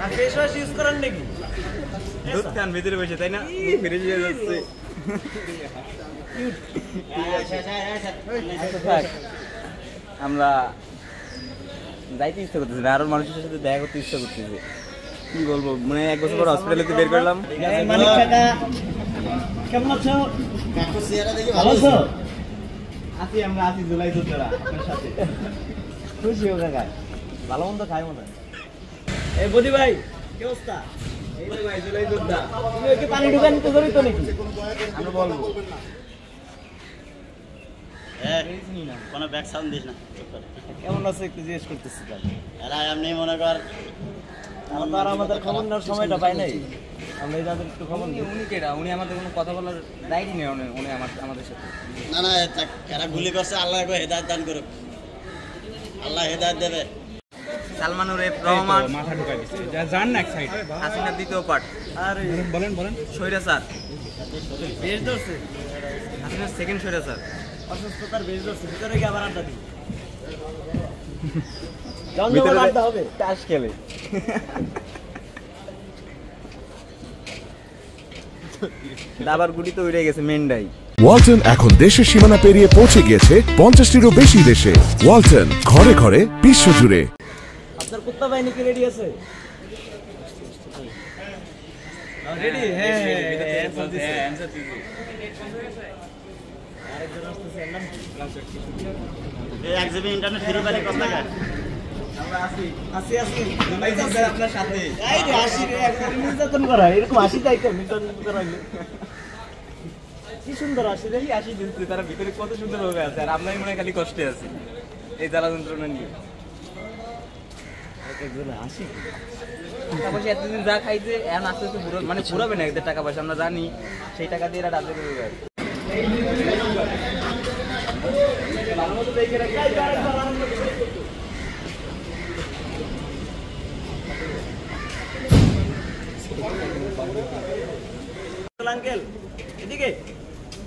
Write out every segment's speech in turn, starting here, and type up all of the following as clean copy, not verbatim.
আর face wash use করেন নাকি? দুধ খান ভিতরে বসে তাই না? ফিরে দিয়ে যাচ্ছে। আমরা যাইতে ইচ্ছা করতেছি না, আরো মানুষের সাথে দেখা করতে ইচ্ছা করতেছে। কি বলবো, মানে 1 বছর পর হসপিটালে বের করলাম। মানিক কাকা কেমন আছো? কাকু চেহারা দেখি ভালো আছো? আছি, আমরা আছি জুলাই যোদ্ধারা আপনার সাথে। খুশি হো কাকা, ভালো মন্দ খাই মনে হয়। এই বদি ভাই কি অবস্থা? এই যে ভাই জুলাই যোদ্ধা, তুমি কি পানি ঢুকান তো জড়িত নাকি? আমরা বলবো কোনো ব্যাক সাউন্ড দিস না। কেমন আছে একটু জিজ্ঞেস করতেছি তাহলে। এরা এমনি মনে কর আমরা তো আর আমাদের খবর নেওয়ার সময়টা পাই নাই, আমরা এই যাদের একটু খবর নিই। উনি কেডা? উনি আমাদের কোনো কথা বলার দায়িত্ব নেই। উনি আমাদের সাথে না না এরা গুলি করছে, আল্লাহ হেদায়েত দান করুক, আল্লাহ হেদায়েত দেবে। সালমানুর রহমান মাথা ঢুকাই দিচ্ছে, যান না এক সাইড। হাসিনার দ্বিতীয় পার্ট। আরে বলেন স্বৈরাচার, বেশ ধরছে, হাসিনার সেকেন্ড স্বৈরাচার। অসুস্থতার বেশ ধরছে। ভিতরে গিয়ে আবার আড্ডা দিই, জমজমাট আড্ডা হবে। তাস খেলে দাবার গুলি তো উড়ে গেছে মেন্ডাই। ওয়ালটন এখন দেশের সীমানা পেরিয়ে পৌঁছে গিয়েছে 50টিরও বেশি দেশে। ওয়ালটন, ঘরে ঘরে বিশ্বজুড়ে। আপনার কুত্তা বাহিনী কি রেডি আছে? রেডি? হ্যাঁ আরেকজন আসতেছে, এর নাম কি? এই 1 জিবি ইন্টারনেট ফ্রি পাইলে কত টাকা? আমরা আসি ভাই যোদ্ধারা আপনার সাথে। এই রে আসি রে, একবার নির্যাতন করা, এরকম আসি তাই তো নির্যাতন করা হইলো। কি সুন্দর আসি রে, আসি দিচ্ছে, তারা ভিতরে কত সুন্দর ভাবে আছে, আর আমরাই মনে হয় খালি কষ্টে আছি এই জ্বালা যন্ত্রণা নিয়ে। একজন আসি টাকা পয়সা এতদিন যা খাইছে এখন আস্তে আস্তে মানে ঘুরাবে না এদের টাকা পয়সা, আমরা জানি। সেই টাকা দিয়ে এরা ডাল করে দেবে। আঙ্কেল এদিকে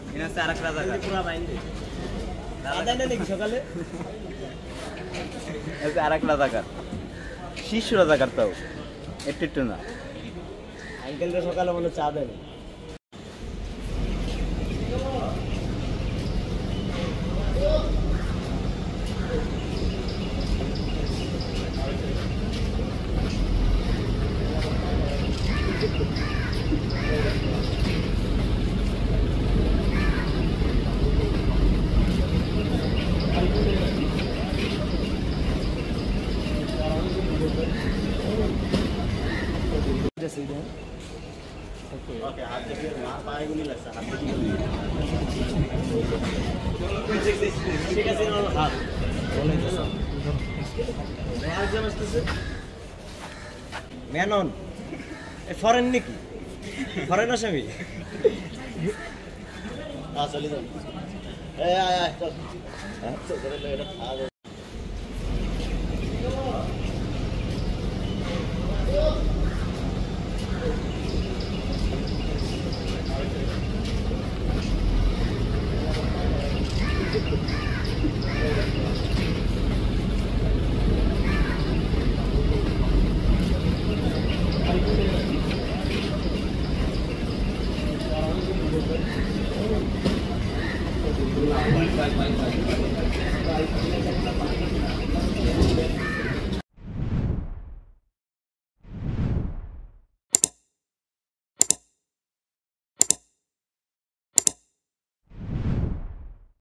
এখানে আছে আর একটা জায়গা, পুরা বাইন্দে আদায় না নাকি সকালে? আর একটা জায়গা শীর্ষ রাজাকার, তাও একটু না। আঙ্কেলটা সকালে মনে চা দেন। ওকে, হাত থেকে মার পায়ে গুলি লাগছে, হাত থেকে ঠিক আছে, হাত আরেকজন আসতেছে। মেনন ফরেন নাকি? ফরেন আসামি? চলে যাও। এই আয় চল, এটা খাওয়া